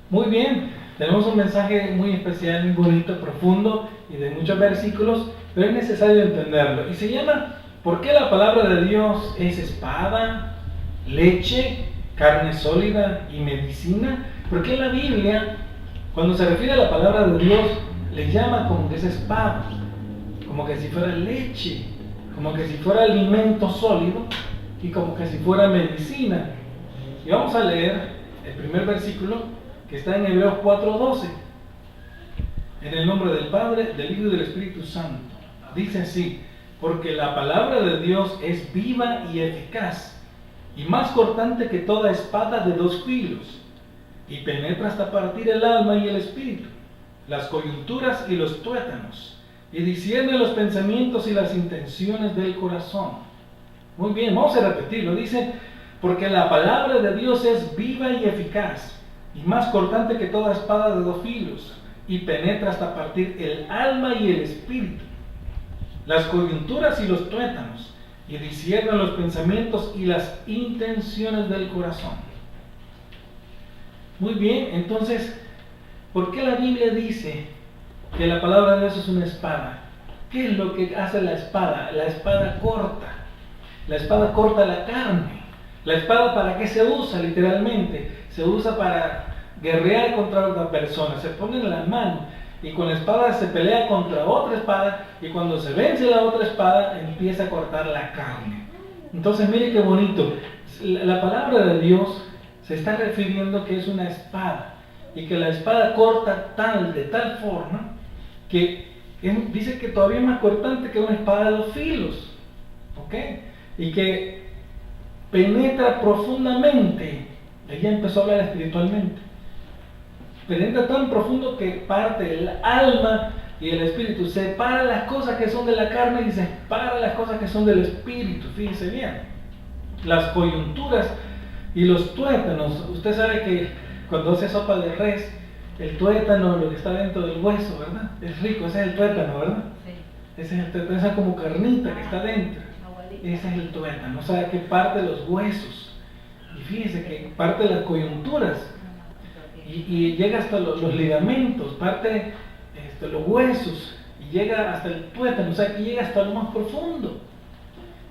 Muy bien, tenemos un mensaje muy especial, muy bonito, profundo y de muchos versículos, pero es necesario entenderlo. Y se llama ¿por qué la palabra de Dios es espada, leche, carne sólida y medicina? ¿Por qué la Biblia, cuando se refiere a la palabra de Dios, le llama como que es espada, como que si fuera leche, como que si fuera alimento sólido y como que si fuera medicina? Y vamos a leer el primer versículo que está en Hebreos 4:12. En el nombre del Padre, del Hijo y del Espíritu Santo. Dice así: porque la palabra de Dios es viva y eficaz, y más cortante que toda espada de dos filos, y penetra hasta partir el alma y el espíritu, las coyunturas y los tuétanos, y discierne los pensamientos y las intenciones del corazón. Muy bien, vamos a repetirlo. Dice: porque la palabra de Dios es viva y eficaz, y más cortante que toda espada de dos filos, y penetra hasta partir el alma y el espíritu, las coyunturas y los tuétanos, y discierne los pensamientos y las intenciones del corazón. Muy bien, entonces, ¿por qué la Biblia dice que la palabra de Dios es una espada? ¿Qué es lo que hace la espada? La espada corta. La espada corta la carne. La espada, ¿para qué se usa literalmente? Se usa para guerrear contra otra persona. Se pone en la mano y con la espada se pelea contra otra espada, y cuando se vence la otra espada empieza a cortar la carne. Entonces mire qué bonito. La palabra de Dios se está refiriendo que es una espada, y que la espada corta de tal forma que dice que todavía es más cortante que una espada de dos filos, ¿ok? Y que penetra profundamente. Ella empezó a hablar espiritualmente. Penetra tan profundo que parte el alma y el espíritu, separa las cosas que son de la carne y separa las cosas que son del espíritu. Fíjense bien, las coyunturas y los tuétanos. Usted sabe que cuando hace sopa de res, el tuétano, lo que está dentro del hueso, ¿verdad? Es rico, ese es el tuétano, ¿verdad? Sí. Ese es el tuétano, esa como carnita que está dentro. Ese es el tuétano, o sea, que parte de los huesos. Y fíjense que parte de las coyunturas y llega hasta los ligamentos, parte los huesos y llega hasta el tuétano, o sea, que llega hasta lo más profundo.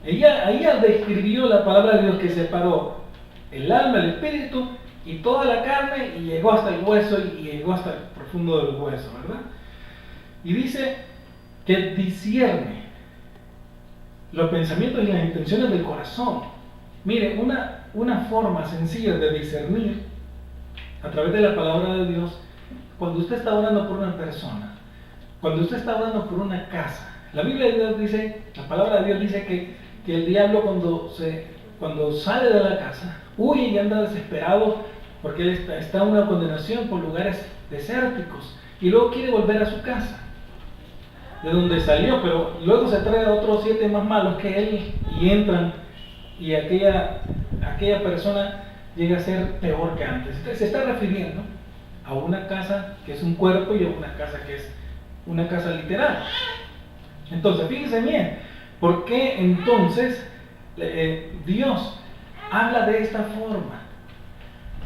Ella describió la palabra de Dios, que separó el alma, el espíritu y toda la carne, y llegó hasta el hueso y llegó hasta el profundo del hueso, ¿verdad? Y dice que discierne los pensamientos y las intenciones del corazón. Mire, una forma sencilla de discernir a través de la palabra de Dios, cuando usted está orando por una persona, cuando usted está orando por una casa, la Biblia de Dios dice, la palabra de Dios dice que el diablo cuando sale de la casa, huye y anda desesperado porque él está en una condenación por lugares desérticos, y luego quiere volver a su casa de donde salió, pero luego se trae a otros 7 más malos que él y entran, y aquella persona llega a ser peor que antes. Entonces se está refiriendo a una casa que es un cuerpo y a una casa que es una casa literal. Entonces fíjense bien, ¿por qué entonces Dios habla de esta forma?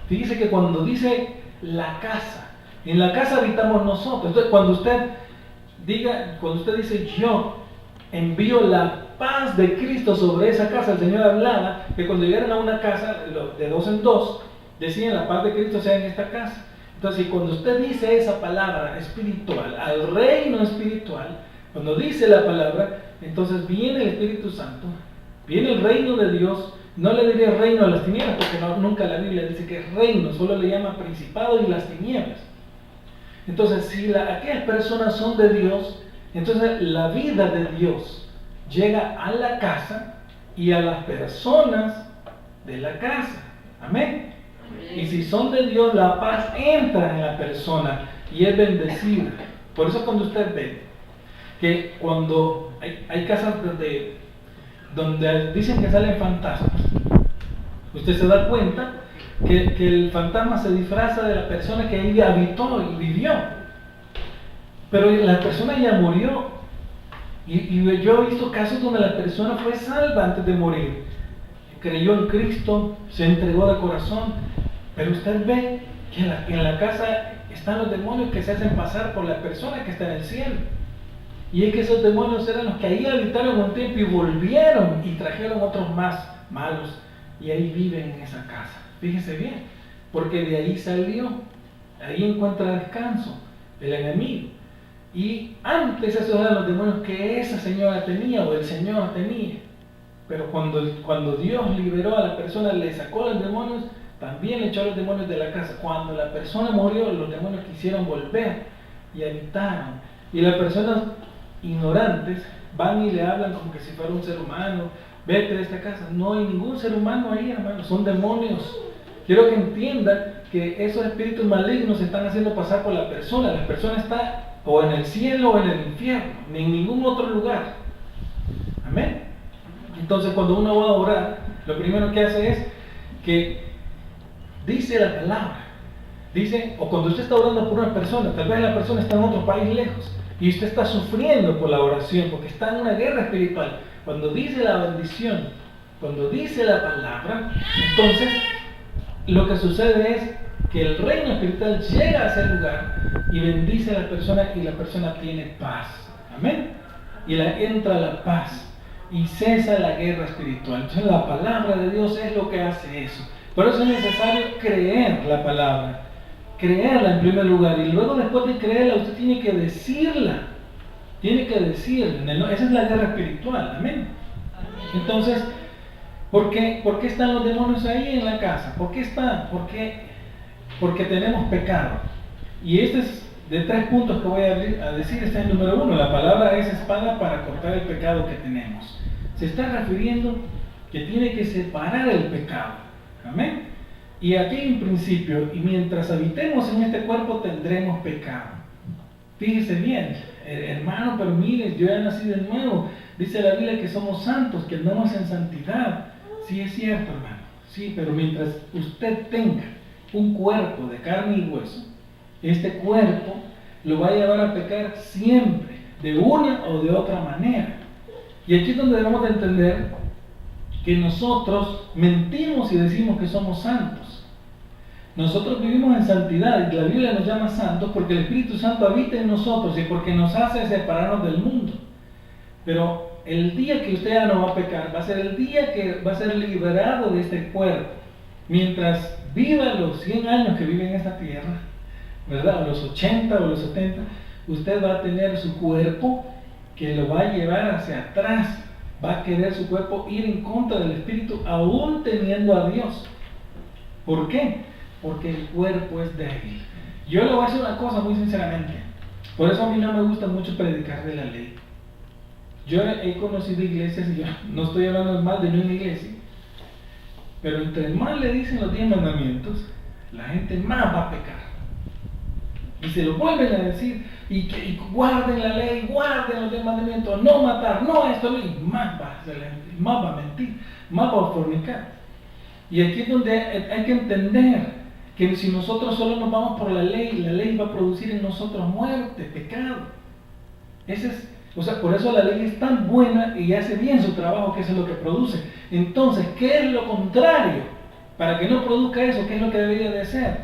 Fíjese que cuando dice la casa, en la casa habitamos nosotros. Entonces cuando usted dice yo envío la paz de Cristo sobre esa casa, el Señor hablaba que cuando llegaran a una casa de 2 en 2, decían la paz de Cristo sea en esta casa. Entonces cuando usted dice esa palabra espiritual, al reino espiritual, cuando dice la palabra, entonces viene el Espíritu Santo, viene el reino de Dios. No le diré reino a las tinieblas, porque nunca la Biblia dice que es reino, solo le llama principado y las tinieblas. Entonces, si aquellas personas son de Dios, entonces la vida de Dios llega a la casa y a las personas de la casa. Amén. Y si son de Dios, la paz entra en la persona y es bendecida. Por eso cuando usted ve que cuando hay casas donde dicen que salen fantasmas, usted se da cuenta que el fantasma se disfraza de la persona que ahí habitó y vivió, pero la persona ya murió. Y yo he visto casos donde la persona fue salva antes de morir, creyó en Cristo, se entregó de corazón, pero usted ve que en la casa están los demonios que se hacen pasar por la persona que está en el cielo. Y es que esos demonios eran los que ahí habitaron un tiempo y volvieron y trajeron otros más malos y ahí viven en esa casa. Fíjese bien, porque de ahí salió, ahí encuentra descanso el enemigo. Y antes esos eran los demonios que esa señora tenía o el señor tenía. Pero cuando Dios liberó a la persona, le sacó a los demonios, también le echó a los demonios de la casa. Cuando la persona murió, los demonios quisieron volver y habitaron. Y las personas ignorantes van y le hablan como que si fuera un ser humano: vete de esta casa. No hay ningún ser humano ahí, hermanos, son demonios. Quiero que entiendan que esos espíritus malignos se están haciendo pasar por la persona. La persona está o en el cielo o en el infierno, ni en ningún otro lugar. Amén. Entonces, cuando uno va a orar, lo primero que hace es que dice la palabra. Dice, o cuando usted está orando por una persona, tal vez la persona está en otro país lejos y usted está sufriendo por la oración porque está en una guerra espiritual. Cuando dice la bendición, cuando dice la palabra, entonces lo que sucede es que el reino espiritual llega a ese lugar y bendice a la persona y la persona tiene paz. Amén. Y entra la paz y cesa la guerra espiritual. Entonces la palabra de Dios es lo que hace eso. Por eso es necesario creer la palabra, creerla en primer lugar, y luego después de creerla usted tiene que decirla. Tiene que decirla. Esa es la guerra espiritual. Amén. Entonces, ¿por qué están los demonios ahí en la casa? ¿Por qué están? Porque tenemos pecado. Y este es de 3 puntos que voy a decir. Este es el número 1. La palabra es espada para cortar el pecado que tenemos. Se está refiriendo que tiene que separar el pecado. Amén. Y aquí hay un principio: y mientras habitemos en este cuerpo tendremos pecado. Fíjese bien, hermano, pero mire, yo he nacido de nuevo. Dice la Biblia que somos santos, que andamos en santidad. Sí, es cierto, hermano. Sí, pero mientras usted tenga un cuerpo de carne y hueso, este cuerpo lo va a llevar a pecar siempre, de una o de otra manera. Y aquí es donde debemos de entender que nosotros mentimos y decimos que somos santos. Nosotros vivimos en santidad y la Biblia nos llama santos porque el Espíritu Santo habita en nosotros y porque nos hace separarnos del mundo. Pero el día que usted ya no va a pecar va a ser el día que va a ser liberado de este cuerpo. Mientras viva los 100 años que vive en esta tierra, ¿verdad? O los 80 o los 70, usted va a tener su cuerpo que lo va a llevar hacia atrás. Va a querer su cuerpo ir en contra del Espíritu, aún teniendo a Dios. ¿Por qué? Porque el cuerpo es débil. Yo le voy a decir una cosa muy sinceramente. Por eso a mí no me gusta mucho predicar de la ley. Yo he conocido iglesias, y yo no estoy hablando mal de ninguna iglesia, pero entre más le dicen los 10 mandamientos, la gente más va a pecar. Y se lo vuelven a decir, y guarden la ley, guarden los 10 mandamientos, no matar, no esto, y más va a hacer la gente, más va a mentir, más va a fornicar. Y aquí es donde hay que entender que si nosotros solo nos vamos por la ley va a producir en nosotros muerte, pecado. Por eso la ley es tan buena y hace bien su trabajo, que eso es lo que produce. Entonces, ¿qué es lo contrario? Para que no produzca eso, ¿qué es lo que debería de ser?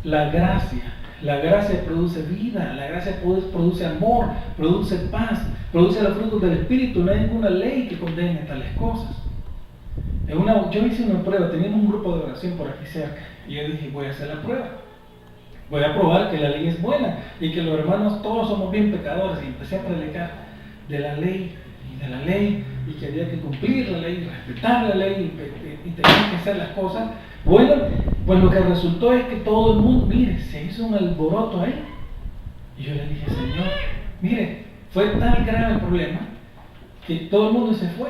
La gracia. La gracia produce vida, la gracia produce amor, produce paz, produce los frutos del Espíritu. No hay ninguna ley que condene tales cosas. Yo hice una prueba, teníamos un grupo de oración por aquí cerca, y yo dije, voy a hacer la prueba. Voy a probar que la ley es buena y que los hermanos todos somos bien pecadores. Y empecé a predicar de la ley y de la ley, y que había que cumplir la ley, respetar la ley y tener que hacer las cosas. Bueno, pues lo que resultó es que todo el mundo, mire, se hizo un alboroto ahí. Y yo le dije, Señor, mire, fue tan grave el problema que todo el mundo se fue.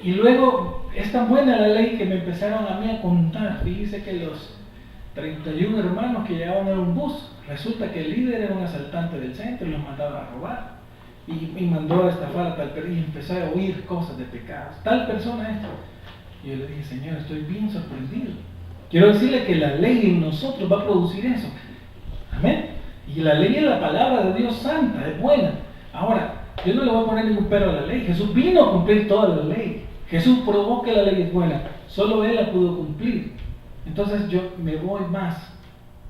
Y luego es tan buena la ley que me empezaron a mí a contar. Fíjese que los 31 hermanos que llegaban en un bus, resulta que el líder era un asaltante del centro y los mandaba a robar. Y mandó a estafar a tal persona y empezó a oír cosas de pecados. Tal persona esto. Y yo le dije, Señor, estoy bien sorprendido. Quiero decirle que la ley en nosotros va a producir eso. Amén. Y la ley es la palabra de Dios santa, es buena. Ahora, yo no le voy a poner ningún pero a la ley. Jesús vino a cumplir toda la ley. Jesús probó que la ley es buena. Solo Él la pudo cumplir. Entonces yo me voy más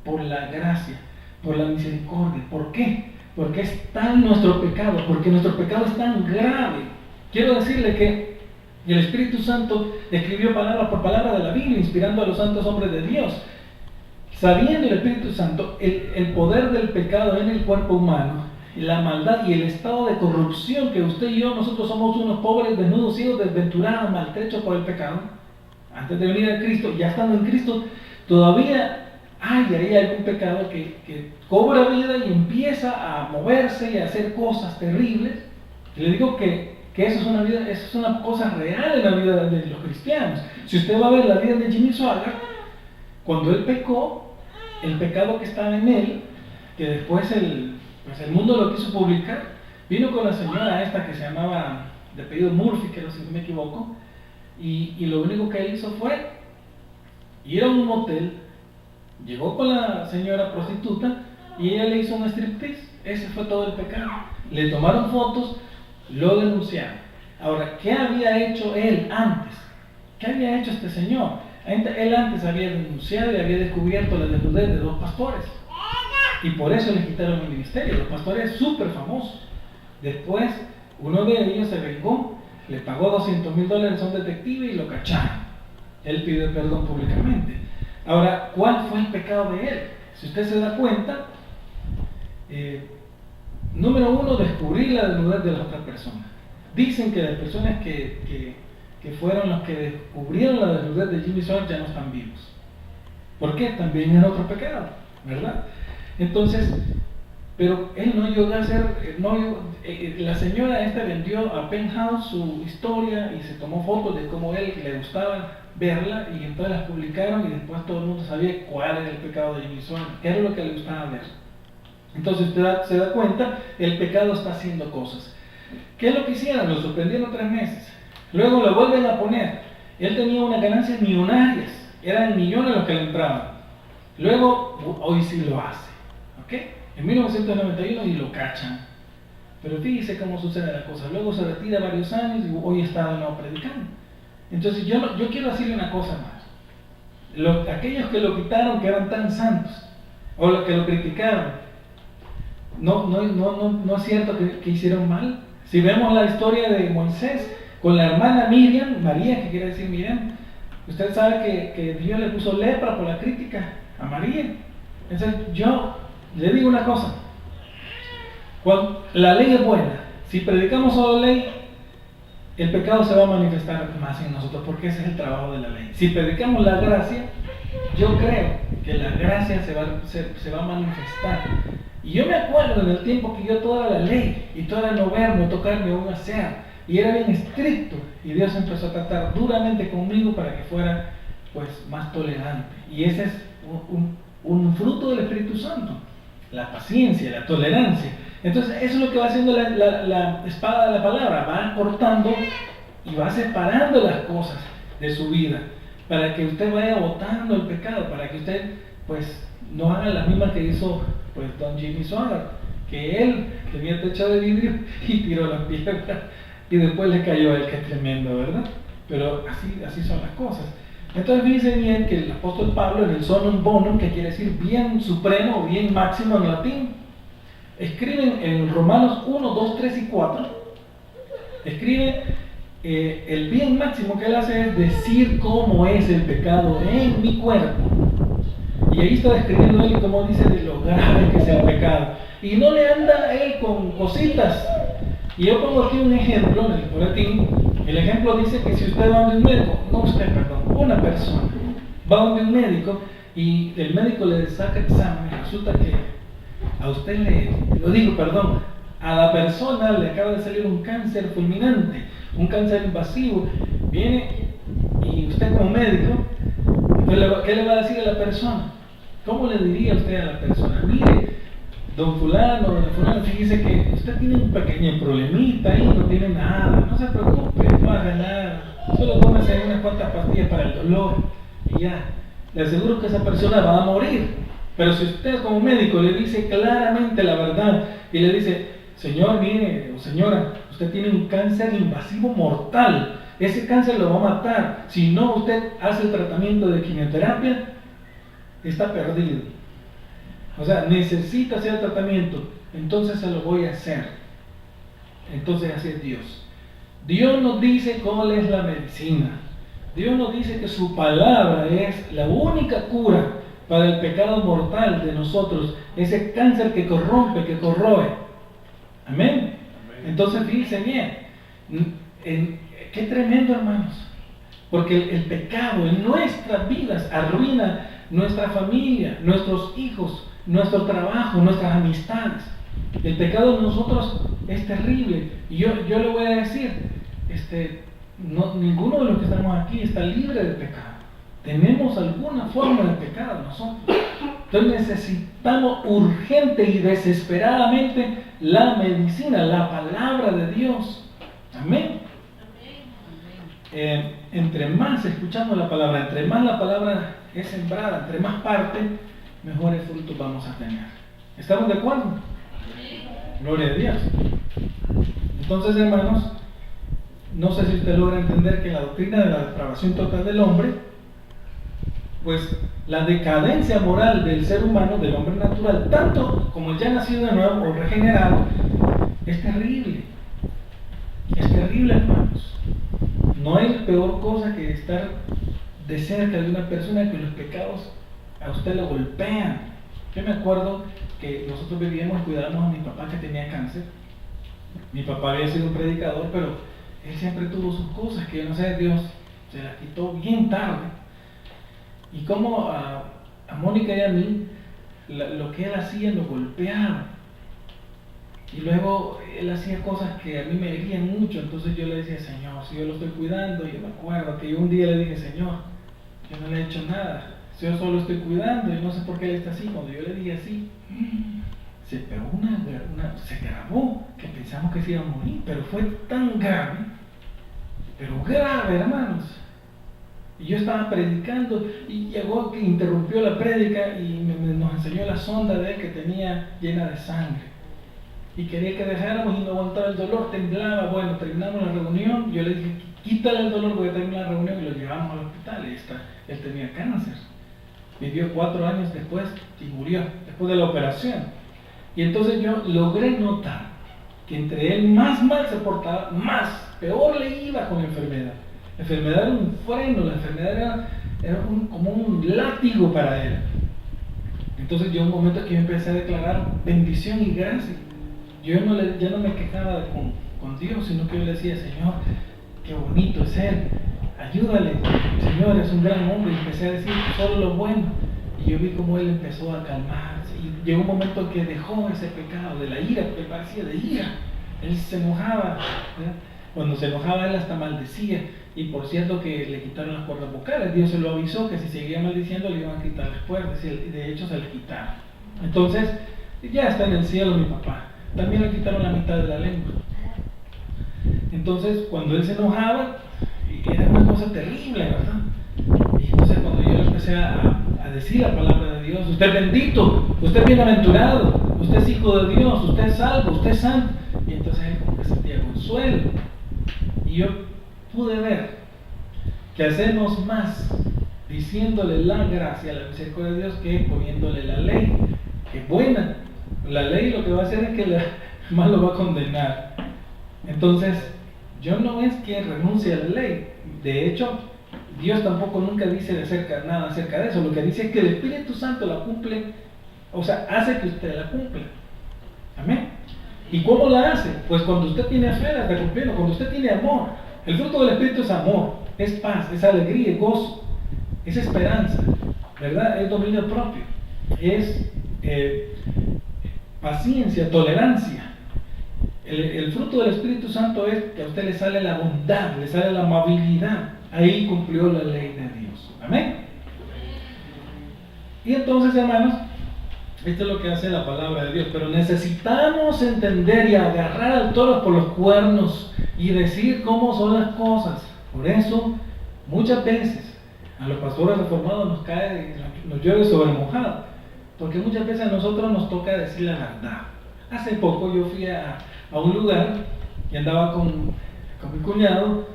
por la gracia, por la misericordia. ¿Por qué? Porque es tan nuestro pecado, porque nuestro pecado es tan grave. Quiero decirle que el Espíritu Santo escribió palabra por palabra de la Biblia, inspirando a los santos hombres de Dios. Sabiendo el Espíritu Santo el poder del pecado en el cuerpo humano, la maldad y el estado de corrupción que usted y yo, nosotros somos unos pobres, desnudos, ciegos, desventurados, maltrechos por el pecado. Antes de venir a Cristo, ya estando en Cristo, todavía hay algún pecado que cobra vida y empieza a moverse y a hacer cosas terribles. Y le digo que eso es una cosa real en la vida de los cristianos. Si usted va a ver la vida de Jimmy Swaggart, cuando él pecó, el pecado que estaba en él, que después el mundo lo quiso publicar, vino con la señora esta que se llamaba, de apellido Murphy, que si no me equivoco, y lo único que él hizo fue ir a un motel, llegó con la señora prostituta y ella le hizo un striptease. Ese fue todo el pecado. Le tomaron fotos, lo denunciaron. Ahora, ¿qué había hecho él antes? ¿Qué había hecho este señor? Él antes había denunciado y había descubierto la desnudez de 2 pastores. Y por eso le quitaron el ministerio. Los pastores súper famosos. Después, uno de ellos se vengó, le pagó $200,000 a un detective y lo cacharon. Él pidió perdón públicamente. Ahora, ¿cuál fue el pecado de él? Si usted se da cuenta, número 1, descubrir la desnudez de la otra persona. Dicen que las personas que fueron los que descubrieron la desnudez de Jimmy Swaggart ya no están vivos. ¿Por qué? También era otro pecado, ¿verdad? Entonces, pero él no llegó a ser, la señora esta vendió a Penthouse su historia y se tomó fotos de cómo él le gustaba verla, y entonces las publicaron, y después todo el mundo sabía cuál era el pecado de Jimmy Swaggart, qué era lo que le gustaba ver. Entonces usted se da cuenta, el pecado está haciendo cosas. ¿Qué es lo que hicieron? Lo suspendieron 3 meses. Luego lo vuelven a poner. Él tenía unas ganancias millonarias, eran millones los que le entraban. Luego, hoy sí lo hace. ¿Ok? En 1991 y lo cachan. Pero fíjese cómo sucede la cosa. Luego se retira varios años y hoy está de nuevo predicando. Entonces yo quiero decirle una cosa más. Aquellos que lo quitaron, que eran tan santos, o los que lo criticaron, no es cierto que hicieron mal. Si vemos la historia de Moisés con la hermana Miriam, María, que quiere decir Miriam, usted sabe que Dios le puso lepra por la crítica a María. Entonces yo le digo una cosa, cuando la ley es buena, si predicamos solo ley, el pecado se va a manifestar más en nosotros, porque ese es el trabajo de la ley. Si predicamos la gracia, yo creo que la gracia se va a manifestar. Y yo me acuerdo en el tiempo que yo toda la ley, y todo era no ver, no tocar, ni aún hacer, y era bien estricto, y Dios empezó a tratar duramente conmigo para que fuera pues más tolerante. Y ese es un fruto del Espíritu Santo, la paciencia, la tolerancia. Entonces eso es lo que va haciendo la espada de la palabra, va cortando y va separando las cosas de su vida, para que usted vaya botando el pecado, para que usted pues no haga la misma que hizo pues don Jimmy Swaggart, que él tenía techo de vidrio y tiró la piedra y después le cayó a él, que es tremendo, ¿verdad? Pero así son las cosas. Entonces dice bien que el apóstol Pablo, en el sonum bonum, que quiere decir bien supremo o bien máximo en latín, escribe en Romanos 1, 2, 3 y 4, escribe el bien máximo que él hace es decir cómo es el pecado en mi cuerpo. Y ahí está describiendo él como dice de lo grave que es el pecado. Y no le anda él con cositas. Y yo pongo aquí un ejemplo en el boletín. El ejemplo dice que si usted va donde un médico, una persona va donde un médico y el médico le saca examen, resulta que a usted a la persona le acaba de salir un cáncer fulminante, un cáncer invasivo. Viene y usted como médico, ¿qué le va a decir a la persona? ¿Cómo le diría usted a la persona? Mire, don fulano, doña fulano, fíjese que usted tiene un pequeño problemita ahí, no tiene nada, no se preocupe, no haga nada, solo tómese unas cuantas pastillas para el dolor y ya. Le aseguro que esa persona va a morir. Pero si usted como médico le dice claramente la verdad y le dice, señor, mire, o señora, usted tiene un cáncer invasivo mortal, ese cáncer lo va a matar. Si no usted hace el tratamiento de quimioterapia, está perdido. O sea, necesita hacer el tratamiento, entonces se lo voy a hacer. Entonces así es Dios. Dios nos dice cuál es la medicina. Dios nos dice que su palabra es la única cura para el pecado mortal de nosotros, ese cáncer que corrompe, que corroe. Amén. Entonces fíjense bien, qué tremendo, hermanos, porque el pecado en nuestras vidas arruina nuestra familia, nuestros hijos, nuestro trabajo, nuestras amistades. El pecado de nosotros es terrible. Y yo le voy a decir, ninguno de los que estamos aquí está libre de pecado. Tenemos alguna forma de pecado nosotros. Entonces necesitamos urgente y desesperadamente la medicina, la palabra de Dios. Amén. Entre más escuchamos la palabra, entre más la palabra es sembrada, entre más parte, mejores frutos vamos a tener. ¿Estamos de acuerdo? Gloria a Dios. Entonces, hermanos, no sé si usted logra entender que la doctrina de la depravación total del hombre, pues la decadencia moral del ser humano, del hombre natural, tanto como el ya nacido de nuevo o regenerado, es terrible. Es terrible, hermanos. No hay peor cosa que estar de cerca de una persona que los pecados a usted lo golpean. Yo me acuerdo que nosotros vivíamos y cuidábamos a mi papá que tenía cáncer. Mi papá había sido un predicador, pero él siempre tuvo sus cosas que yo no sé, Dios se las quitó bien tarde. Y como a Mónica y a mí, lo que él hacía lo golpeaba. Y luego él hacía cosas que a mí me herían mucho. Entonces yo le decía, Señor, si yo lo estoy cuidando, yo me acuerdo que yo un día le dije, Señor, yo no le he hecho nada, si yo solo estoy cuidando, y no sé por qué él está así. Cuando yo le dije así, se pegó se grabó, que pensamos que se iba a morir, pero fue tan grave, pero grave, hermanos. Y yo estaba predicando y llegó que interrumpió la prédica y nos enseñó la sonda de él que tenía llena de sangre. Y quería que dejáramos y no aguantaba el dolor, temblaba. Bueno, terminamos la reunión, yo le dije, quítale el dolor, voy a terminar la reunión, y lo llevamos al hospital. Él tenía cáncer. Vivió 4 años después y murió, después de la operación. Y entonces yo logré notar que entre él más mal se portaba, más, peor le iba con la enfermedad. La enfermedad era un freno, la enfermedad era como un látigo para él. Entonces yo un momento que yo empecé a declarar bendición y gracia. Yo ya no me quejaba con Dios, sino que yo le decía, Señor, qué bonito es Él, ayúdale, Señor, es un gran hombre. Y empecé a decir solo lo bueno. Y yo vi cómo Él empezó a calmarse. Y llegó un momento que dejó ese pecado de la ira, porque parecía de ira. Él se enojaba, ¿verdad? Cuando se enojaba, él hasta maldecía. Y por cierto que le quitaron las cuerdas vocales. Dios se lo avisó que si seguía maldiciendo le iban a quitar las cuerdas. Y de hecho se las quitaron. Entonces, ya está en el cielo mi papá. También le quitaron la mitad de la lengua. Entonces, cuando él se enojaba, era una cosa terrible, ¿verdad? Y entonces cuando yo le empecé a decir la palabra de Dios, usted es bendito, usted es bienaventurado, usted es hijo de Dios, usted es salvo, usted es santo. Y entonces él como que sentía consuelo. Y yo pude ver que hacemos más diciéndole la gracia, la misericordia de Dios, que poniéndole la ley, que es buena. La ley lo que va a hacer es que más lo va a condenar. Entonces, yo no es que renuncie a la ley. De hecho, Dios tampoco nunca dice nada acerca de eso. Lo que dice es que el Espíritu Santo la cumple, o sea, hace que usted la cumpla. Amén. ¿Y cómo la hace? Pues cuando usted tiene fe, la está cumpliendo. Cuando usted tiene amor. El fruto del Espíritu es amor, es paz, es alegría, es gozo, es esperanza, ¿verdad? Es dominio propio, es paciencia, tolerancia. El fruto del Espíritu Santo es que a usted le sale la bondad, le sale la amabilidad. Ahí cumplió la ley de Dios. Amén. Y entonces, hermanos, esto es lo que hace la palabra de Dios. Pero necesitamos entender y agarrar al toro por los cuernos y decir cómo son las cosas. Por eso, muchas veces a los pastores reformados nos llueve sobre mojado. Porque muchas veces a nosotros nos toca decir la verdad. Hace poco yo fui a un lugar y andaba con mi cuñado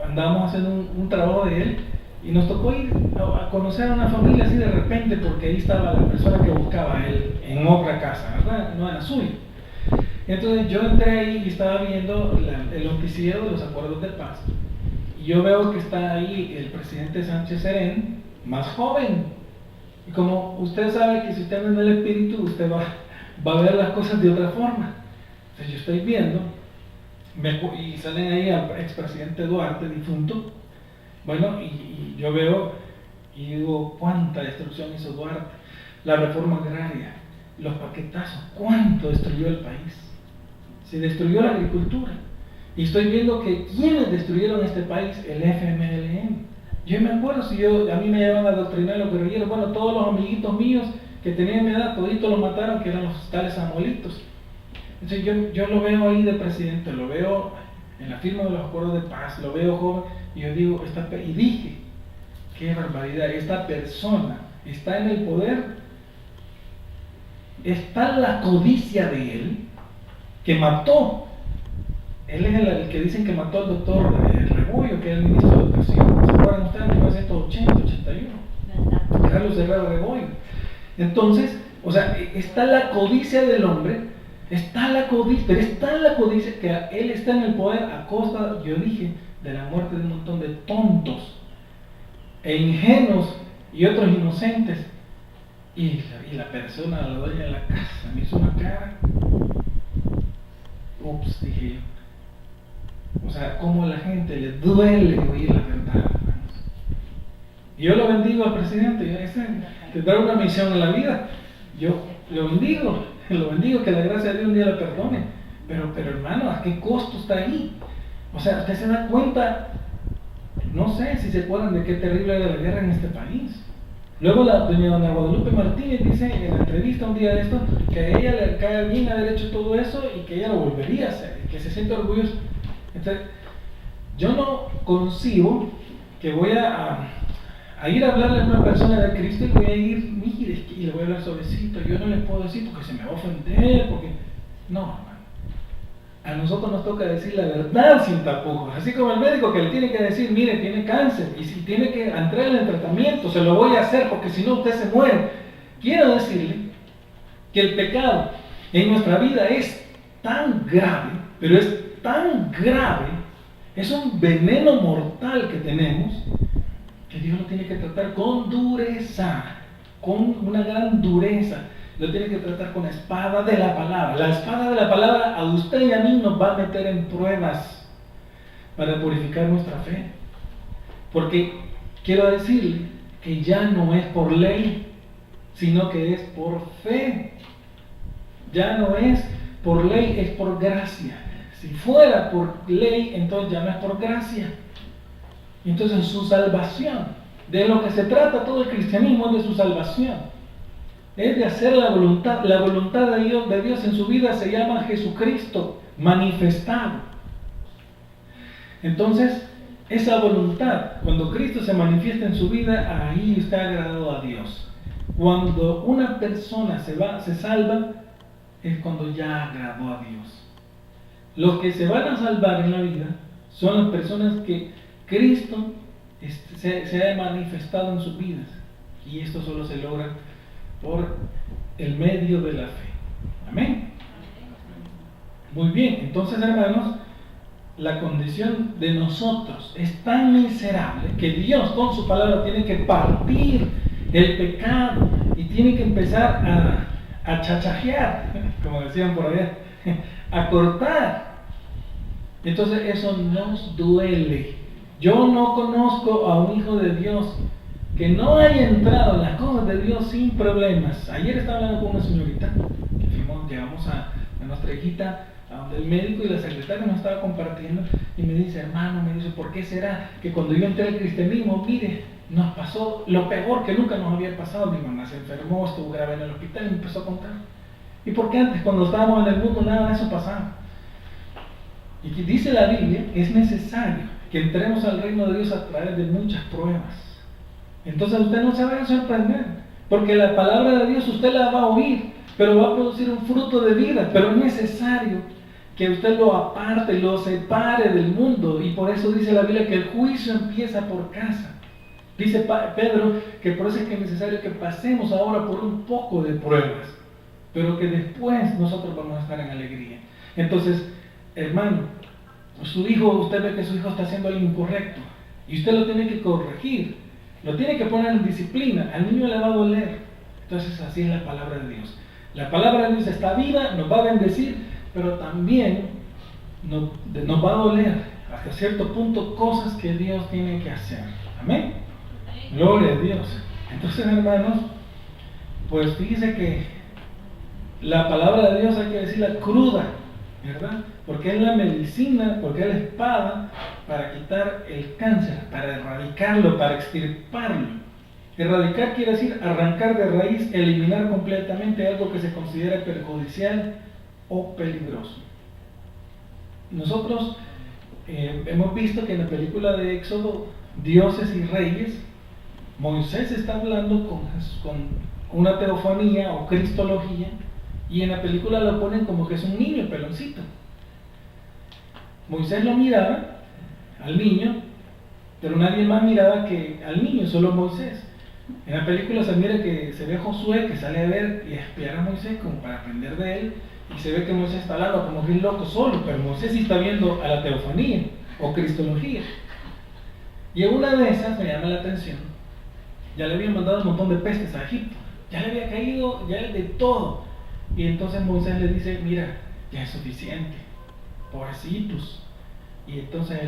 andábamos haciendo un trabajo de él y nos tocó ir a conocer a una familia así de repente, porque ahí estaba la persona que buscaba a él en otra casa, ¿verdad? No en la suya. Entonces yo entré ahí y estaba viendo el noticiero de los acuerdos de paz. Y yo veo que está ahí el presidente Sánchez Serén, más joven. Y como usted sabe que si usted anda en el espíritu, usted va a ver las cosas de otra forma. Entonces yo estoy viendo, y salen ahí al expresidente Duarte, difunto. Bueno, y yo veo y digo, ¿cuánta destrucción hizo Duarte? La reforma agraria, los paquetazos, ¿cuánto destruyó el país? Se destruyó la agricultura. Y estoy viendo que quienes destruyeron este país, el FMLN. Yo me acuerdo, a mí me llevaban a adoctrinar los guerrilleros, bueno, todos los amiguitos míos que tenían mi edad, toditos los mataron, que eran los tales amuelitos. Entonces yo lo veo ahí de presidente, lo veo en la firma de los acuerdos de paz, lo veo joven, y yo digo, y dije, qué barbaridad, esta persona está en el poder, está la codicia de él, que mató. Él es el que dicen que mató al doctor Rebollo, que era el ministro de Educación. ¿Se acuerdan ustedes? En 1980, 81. Carlos Herrera Rebollo. Entonces, o sea, está la codicia del hombre, pero está la codicia que él está en el poder a costa, yo dije, de la muerte de un montón de tontos e ingenuos y otros inocentes. Y la persona, la dueña de la casa, me hizo una cara. Ups, dije yo. O sea, cómo a la gente le duele oír la verdad, hermanos. Y yo lo bendigo al presidente. Tendrá una misión en la vida. Yo lo bendigo, que la gracia de Dios un día le perdone. Pero hermano, ¿a qué costo está ahí? O sea, usted se da cuenta, no sé si se acuerdan de qué terrible era la guerra en este país. Luego doña Guadalupe Martínez dice en la entrevista un día de esto que a ella le cae bien haber hecho todo eso y que ella lo volvería a hacer, y que se siente orgullosa. Entonces, yo no concibo que voy a ir a hablarle a una persona de Cristo y voy a ir, mire, y le voy a hablar suavecito. Yo no le puedo decir porque se me va a ofender, porque no, hermano. A nosotros nos toca decir la verdad sin tapujos, así como el médico que le tiene que decir, mire, tiene cáncer, y si tiene que entrar en el tratamiento, se lo voy a hacer porque si no usted se muere. Quiero decirle que el pecado en nuestra vida es tan grave, pero es tan grave, es un veneno mortal que tenemos, que Dios lo tiene que tratar con dureza, con una gran dureza. Lo tiene que tratar con la espada de la palabra. La espada de la palabra a usted y a mí nos va a meter en pruebas para purificar nuestra fe. Porque quiero decirle que ya no es por ley, sino que es por fe. Ya no es por ley, es por gracia. Si fuera por ley, entonces ya no es por gracia. Entonces su salvación, de lo que se trata todo el cristianismo, es de su salvación. Es de hacer la voluntad de Dios en su vida, se llama Jesucristo manifestado. Entonces, esa voluntad, cuando Cristo se manifiesta en su vida, ahí está agradado a Dios. Cuando una persona se salva, es cuando ya agradó a Dios. Los que se van a salvar en la vida son las personas que Cristo se ha manifestado en sus vidas. Y esto solo se logra por el medio de la fe. Amén. Muy bien, entonces hermanos, la condición de nosotros es tan miserable que Dios con su palabra tiene que partir el pecado y tiene que empezar a chachajear, como decían por allá, a cortar. Entonces eso nos duele. Yo no conozco a un hijo de Dios que no haya entrado en las cosas de Dios sin problemas. Ayer estaba hablando con una señorita que llegamos a nuestra hijita a donde el médico y la secretaria nos estaba compartiendo y me dice, hermano, ¿por qué será que cuando yo entré al cristianismo, mire, nos pasó lo peor que nunca nos había pasado? Mi mamá se enfermó, estuvo grave en el hospital y me empezó a contar. ¿Y por qué antes, cuando estábamos en el mundo, nada de eso pasaba? Y dice la Biblia que es necesario que entremos al reino de Dios a través de muchas pruebas. Entonces usted no se vaya a sorprender, porque la palabra de Dios usted la va a oír, pero va a producir un fruto de vida. Pero es necesario que usted lo aparte, lo separe del mundo. Y por eso dice la Biblia que el juicio empieza por casa. Dice Pedro que por eso es que es necesario que pasemos ahora por un poco de pruebas, pero que después nosotros vamos a estar en alegría. Entonces, hermano, su hijo, usted ve que su hijo está haciendo algo incorrecto y usted lo tiene que corregir, lo tiene que poner en disciplina. Al niño le va a doler. Entonces, así es la palabra de Dios. La palabra de Dios está viva, nos va a bendecir, pero también nos va a doler hasta cierto punto cosas que Dios tiene que hacer. Amén. Gloria a Dios. Entonces, hermanos, pues fíjese que la palabra de Dios hay que decirla cruda, ¿verdad? Porque es la medicina, porque es la espada para quitar el cáncer, para erradicarlo, para extirparlo. Erradicar quiere decir arrancar de raíz, eliminar completamente algo que se considera perjudicial o peligroso. Nosotros hemos visto que en la película de Éxodo, Dioses y Reyes, Moisés está hablando con una teofanía o cristología, y en la película lo ponen como que es un niño peloncito. Moisés lo miraba al niño, pero nadie más miraba que al niño, solo Moisés. En la película se mira que se ve a Josué que sale a ver y a espiar a Moisés como para aprender de él, y se ve que Moisés está hablando como que es loco solo, pero Moisés sí está viendo a la teofanía o cristología. Y en una de esas me llama la atención, ya le habían mandado un montón de pestes a Egipto, ya le había caído, ya de todo, y entonces Moisés le dice, mira, ya es suficiente, pobrecitos. Y entonces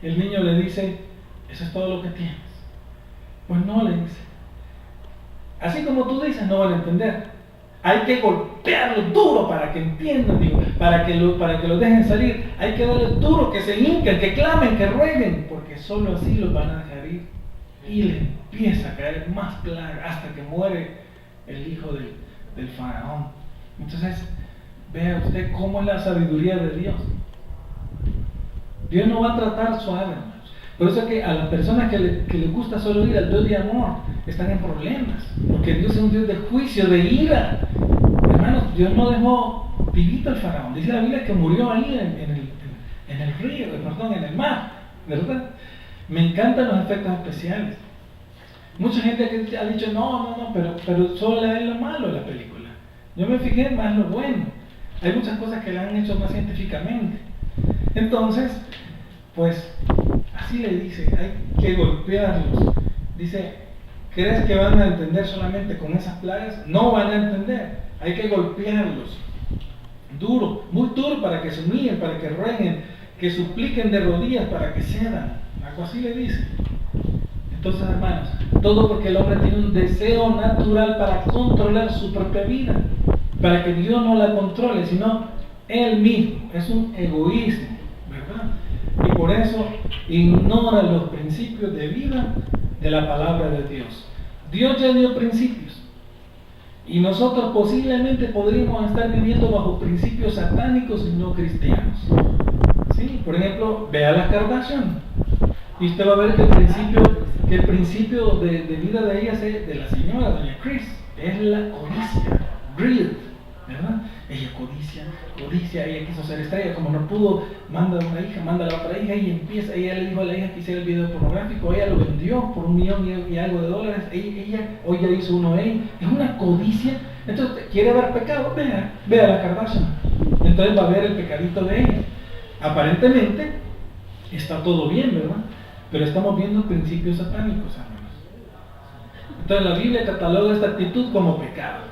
el niño le dice, eso es todo lo que tienes. Pues no, le dice, así como tú dices, no van a entender. Hay que golpearlo duro para que entiendan, digo, para que lo dejen salir. Hay que darle duro, que se hinquen, que clamen, que rueguen, porque solo así los van a dejar ir. Y le empieza a caer más plaga hasta que muere el hijo del faraón. Entonces, vea usted cómo es la sabiduría de Dios. Dios no va a tratar suave, hermanos. Por eso es que a las personas que les gusta solo ir al Dios de amor, están en problemas. Porque Dios es un Dios de juicio, de ira. Hermanos, Dios no dejó vivito al faraón. Dice la Biblia que murió ahí en el río, en el mar, ¿verdad? Me encantan los efectos especiales. Mucha gente que ha dicho, no, pero solo le ven lo malo a la película. Yo me fijé más lo bueno. Hay muchas cosas que la han hecho más científicamente. Entonces, pues, así le dice, hay que golpearlos. Dice, ¿crees que van a entender solamente con esas plagas? No van a entender, hay que golpearlos. Duro, muy duro, para que se humillen, para que rueguen, que supliquen de rodillas para que cedan. Algo así le dice. Entonces, hermanos, todo porque el hombre tiene un deseo natural para controlar su propia vida, para que Dios no la controle, sino él mismo. Es un egoísmo, ¿verdad? Y por eso ignora los principios de vida de la palabra de Dios. Dios ya dio principios, y nosotros posiblemente podríamos estar viviendo bajo principios satánicos y no cristianos. ¿Sí? Por ejemplo, vea las Kardashian, y usted va a ver que el principio de vida de ellas, de la señora, doña Chris, es la codicia, greed, ¿verdad? Ella codicia, ella quiso ser estrella, como no pudo, manda a una hija, manda a la otra hija, y empieza, ella le dijo a la hija que hiciera el video pornográfico, ella lo vendió por $1 millón y algo de dólares, ella hoy ya hizo uno de ellos, es una codicia. Entonces, ¿quiere ver pecado? Vea la Kardashian, entonces va a ver el pecadito de ella. Aparentemente, está todo bien, ¿verdad? Pero estamos viendo principios satánicos, hermanos. Entonces la Biblia cataloga esta actitud como pecado.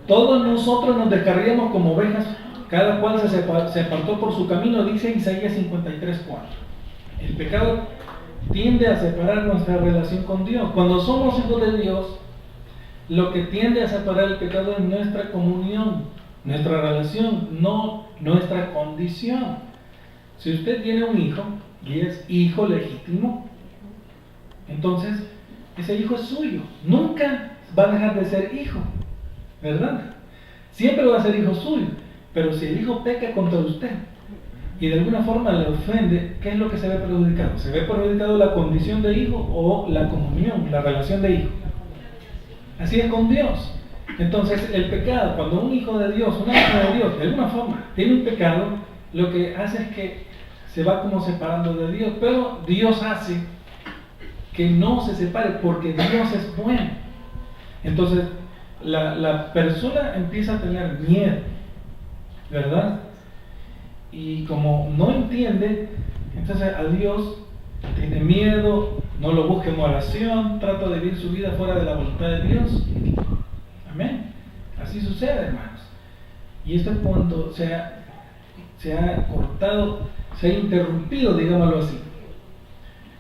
Todos nosotros nos descarriamos como ovejas, cada cual se apartó por su camino, dice Isaías 53:4. El pecado tiende a separar nuestra relación con Dios. Cuando somos hijos de Dios, lo que tiende a separar el pecado es nuestra comunión, nuestra relación, no nuestra condición. Si usted tiene un hijo y es hijo legítimo, entonces ese hijo es suyo, nunca va a dejar de ser hijo, ¿verdad? Siempre va a ser hijo suyo. Pero si el hijo peca contra usted y de alguna forma le ofende, ¿qué es lo que se ve perjudicado? ¿Se ve perjudicado la condición de hijo o la comunión, la relación de hijo? Así es con Dios. Entonces, el pecado, cuando un hijo de Dios, una hija de Dios, de alguna forma, tiene un pecado, lo que hace es que se va como separando de Dios, pero Dios hace que no se separe porque Dios es bueno. Entonces, la persona empieza a tener miedo, ¿verdad? Y como no entiende, entonces a Dios tiene miedo, no lo busca en oración, trata de vivir su vida fuera de la voluntad de Dios. Amén. Así sucede, hermanos. Y esto es cuando se ha cortado, se ha interrumpido, digámoslo así.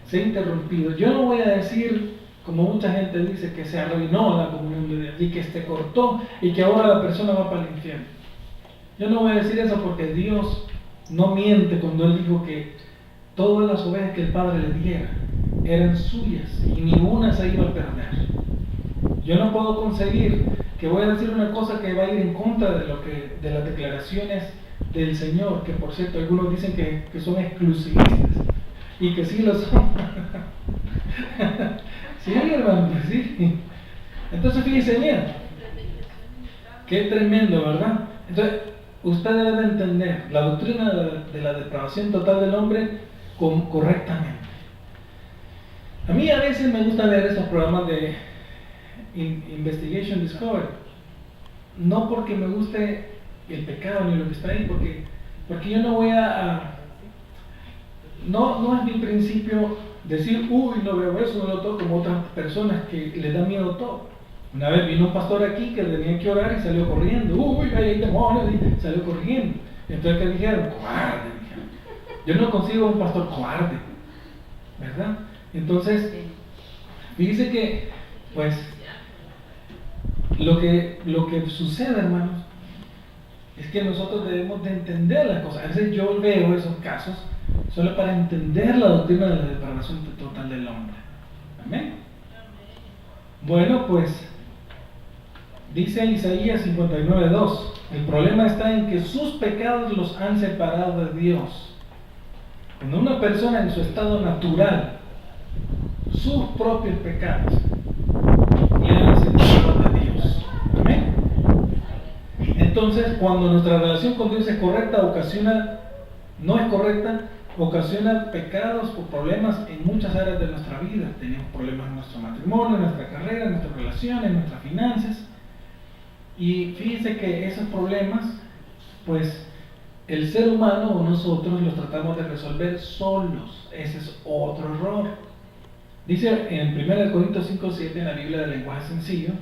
Se ha interrumpido. Yo no voy a decir, como mucha gente dice, que se arruinó la comunión de Dios y que se cortó y que ahora la persona va para el infierno. Yo no voy a decir eso porque Dios no miente cuando Él dijo que todas las ovejas que el Padre le diera eran suyas y ninguna se iba a perder. Yo no puedo conseguir que voy a decir una cosa que va a ir en contra de las declaraciones del Señor, que por cierto algunos dicen que son exclusivistas y que sí lo son. Sí, hermano, sí. Entonces fíjense bien, qué tremendo, ¿verdad? Entonces, usted debe entender la doctrina de la depravación total del hombre correctamente. A mí a veces me gusta ver esos programas de Investigation Discovery, no porque me guste el pecado ni lo que está ahí, porque yo no voy no es mi principio decir, uy, no veo eso, no lo toco, como otras personas que les da miedo todo. Una vez vino un pastor aquí que tenía que orar y salió corriendo, uy, ahí hay demonios, y salió corriendo. Entonces, ¿qué dijeron? Cobarde, dijeron. Yo no consigo un pastor cobarde, ¿verdad? Entonces, fíjese que, pues, lo que sucede, hermanos, es que nosotros debemos de entender las cosas. A veces yo veo esos casos solo para entender la doctrina de la depravación total del hombre. Amén. Bueno, pues dice Isaías 59:2, el problema está en que sus pecados los han separado de Dios. Cuando una persona en su estado natural, sus propios pecados le han separado de Dios. Amén. Entonces, cuando nuestra relación con Dios es correcta, no es correcta, ocasiona pecados o problemas en muchas áreas de nuestra vida. Tenemos problemas en nuestro matrimonio, en nuestra carrera, en nuestras relaciones, en nuestras finanzas. Y fíjense que esos problemas, pues el ser humano o nosotros los tratamos de resolver solos. Ese es otro error. Dice en 1 Corintios 5:7 en la Biblia del lenguaje sencillo,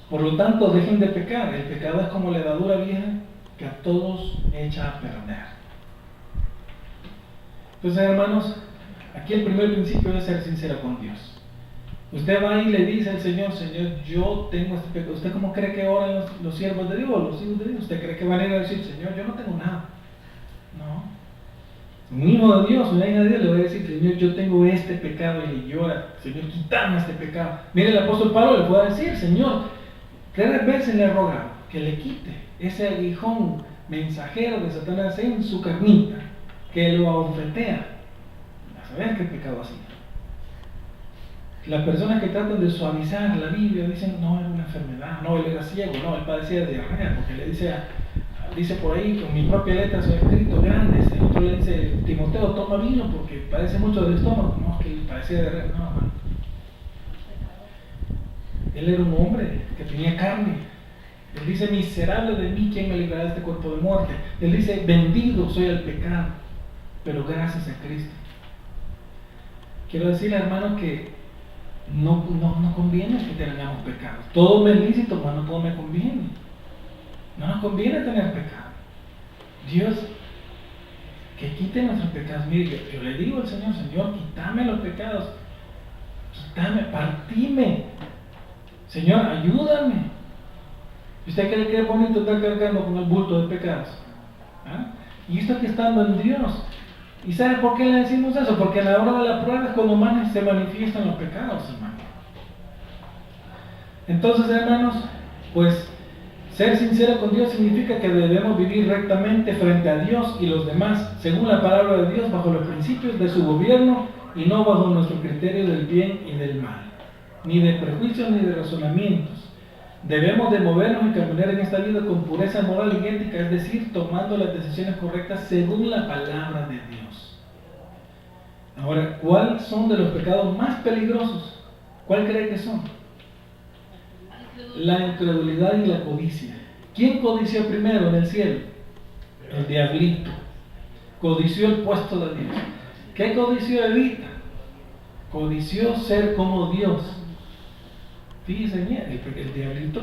por lo tanto dejen de pecar. El pecado es como levadura vieja que a todos echa a perder. Entonces, hermanos, aquí el primer principio es ser sincero con Dios. Usted va y le dice al Señor, Señor, yo tengo este pecado. ¿Usted cómo cree que oran los siervos de Dios, los hijos de Dios? ¿Usted cree que van a ir a decir, Señor, yo no tengo nada? No. Un hijo de Dios, una hija de Dios le va a decir, Señor, yo tengo este pecado, y le llora, Señor, quítame este pecado. Mire, el apóstol Pablo le puede decir, Señor, 3 veces le he rogado que le quite ese aguijón mensajero de Satanás en su carnita, que lo abofetea. A saber qué pecado así. Las personas que tratan de suavizar la Biblia dicen, no, era una enfermedad, no, él era ciego, no, él padecía de diarrea, porque le dice por ahí, con mi propia letra se ha escrito grandes. El otro le dice, Timoteo, toma vino porque padece mucho del estómago. No, es que él padecía de diarrea, no, hermano. Él era un hombre que tenía carne. Él dice, miserable de mí, ¿quién me librará de este cuerpo de muerte? Él dice, vendido soy al pecado, pero gracias a Cristo. Quiero decirle, hermano, que no conviene que tengamos pecados. Todo me es lícito, pero no todo me conviene. No nos conviene tener pecado. Dios, que quite nuestros pecados. Mire, yo le digo al Señor, Señor, quítame los pecados. Quítame, partime. Señor, ayúdame. ¿Usted cree que es bonito estar cargando con el bulto de pecados? ¿Ah? Y esto que estando en Dios. ¿Y sabe por qué le decimos eso? Porque a la hora de la prueba es cuando más se manifiestan los pecados, hermano. Entonces, hermanos, pues ser sincero con Dios significa que debemos vivir rectamente frente a Dios y los demás, según la palabra de Dios, bajo los principios de su gobierno y no bajo nuestro criterio del bien y del mal, ni de prejuicios ni de razonamientos. Debemos de movernos y caminar en esta vida con pureza moral y ética, es decir, tomando las decisiones correctas según la palabra de Dios. Ahora, ¿cuáles son de los pecados más peligrosos? ¿Cuál cree que son? La incredulidad y la codicia. ¿Quién codició primero en el cielo? El diablito. Codició el puesto de Dios. ¿Qué codició Evita? Codició ser como Dios. Fíjense bien, el diablito,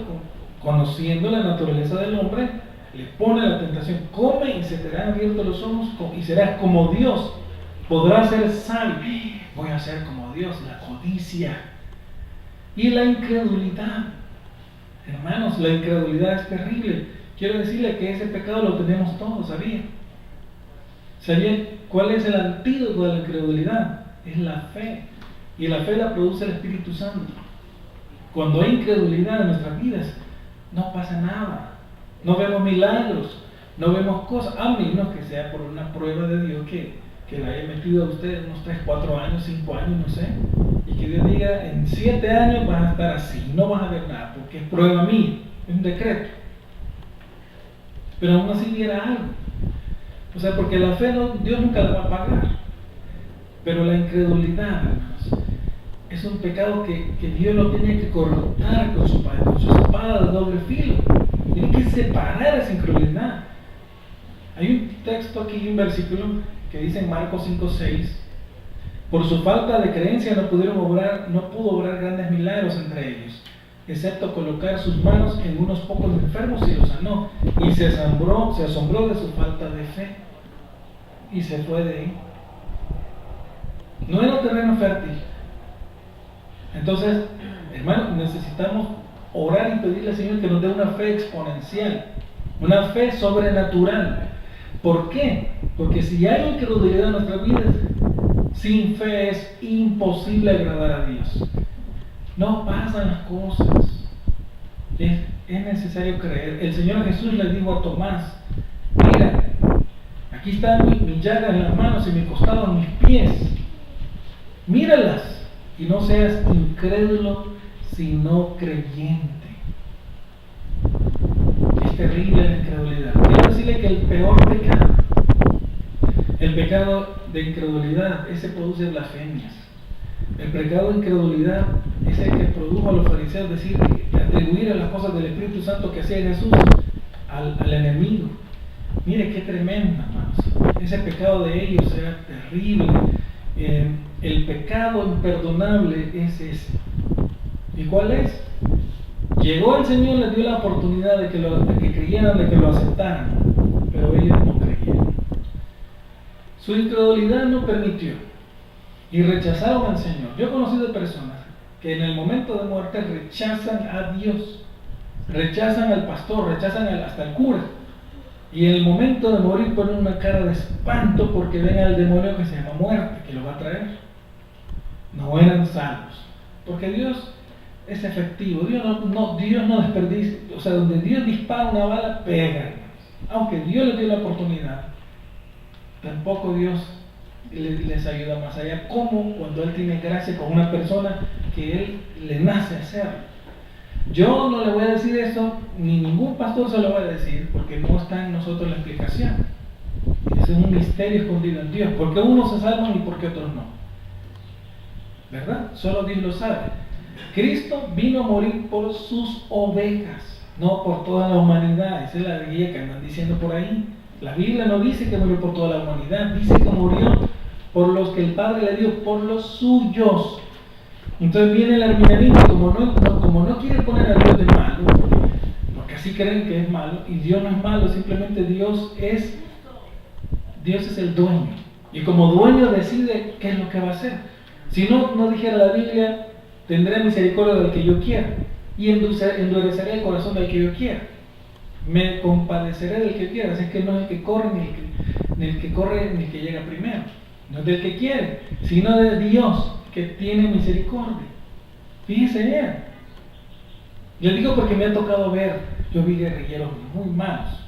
conociendo la naturaleza del hombre, le pone la tentación: come y se te harán abiertos los ojos y serás como Dios. Podrás ser sabio. Voy a ser como Dios. La codicia y la incredulidad. Hermanos, la incredulidad es terrible. Quiero decirle que ese pecado lo tenemos todos, ¿sabían? ¿Sabían cuál es el antídoto de la incredulidad? Es la fe. Y la fe la produce el Espíritu Santo. Cuando hay incredulidad en nuestras vidas, no pasa nada. No vemos milagros, no vemos cosas, a menos que sea por una prueba de Dios que la haya metido a usted unos 3, 4 años, 5 años, no sé. Y que Dios diga: en 7 años vas a estar así, no vas a ver nada, porque es prueba mía, es un decreto. Pero aún así viera algo. O sea, porque la fe Dios nunca la va a pagar. Pero la incredulidad, hermanos, es un pecado que Dios lo tiene que cortar con su espada de doble filo. Tiene que separar esa incredulidad. Hay un texto aquí, un versículo que dice en Marcos 5:6: por su falta de creencia no pudo obrar grandes milagros entre ellos, excepto colocar sus manos en unos pocos enfermos y los sanó. Y se asombró de su falta de fe y se fue de ahí. No era un terreno fértil. Entonces, hermanos, necesitamos orar y pedirle al Señor que nos dé una fe exponencial, una fe sobrenatural. ¿Por qué? Porque si hay incredulidad en nuestras vidas, sin fe es imposible agradar a Dios. No pasan las cosas. Es necesario creer. El Señor Jesús le dijo a Tomás: mira, aquí están mis llagas en las manos y mi costado en mis pies. Míralas. Y no seas incrédulo, sino creyente. Es terrible la incredulidad. Quiero decirle que el pecado de incredulidad, ese produce blasfemias. El pecado de incredulidad es el que produjo a los fariseos atribuir a las cosas del Espíritu Santo que hacía Jesús al enemigo. Mire qué tremendo, hermanos. Ese pecado de ellos era terrible. El pecado imperdonable es ese. ¿Y cuál es? Llegó el Señor, les dio la oportunidad de que creyeran, de que lo aceptaran, pero ellos no creyeron. Su incredulidad no permitió y rechazaron al Señor. Yo he conocido personas que en el momento de muerte rechazan a Dios, rechazan al pastor, rechazan hasta al cura, y en el momento de morir ponen una cara de espanto porque ven al demonio que se llama muerte, que lo va a traer. No eran salvos, porque Dios es efectivo. Dios no desperdicia. O sea, donde Dios dispara una bala, pega. Aunque Dios les dio la oportunidad, tampoco Dios les ayuda más allá. Como cuando Él tiene gracia con una persona que Él le nace hacerlo. Yo no le voy a decir eso, ni ningún pastor se lo va a decir, porque no está en nosotros la explicación. Ese es un misterio escondido en Dios. ¿Por qué unos se salvan y por qué otros no? ¿Verdad? Solo Dios lo sabe. Cristo vino a morir por sus ovejas, no por toda la humanidad. Esa es la guía que andan diciendo por ahí. La Biblia no dice que murió por toda la humanidad, dice que murió por los que el Padre le dio, por los suyos. Entonces viene el arminianismo, como no quiere poner a Dios de malo, porque así creen que es malo, y Dios no es malo, simplemente Dios es el dueño. Y como dueño decide qué es lo que va a hacer. Si no dijera la Biblia: tendré misericordia del que yo quiera y endureceré el corazón del que yo quiera. Me compadeceré del que quiera. Así que no es el que corre ni el que corre ni el que llega primero. No es del que quiere, sino de Dios que tiene misericordia. Fíjense bien. Yo digo porque me ha tocado ver. Yo vi guerrilleros muy malos.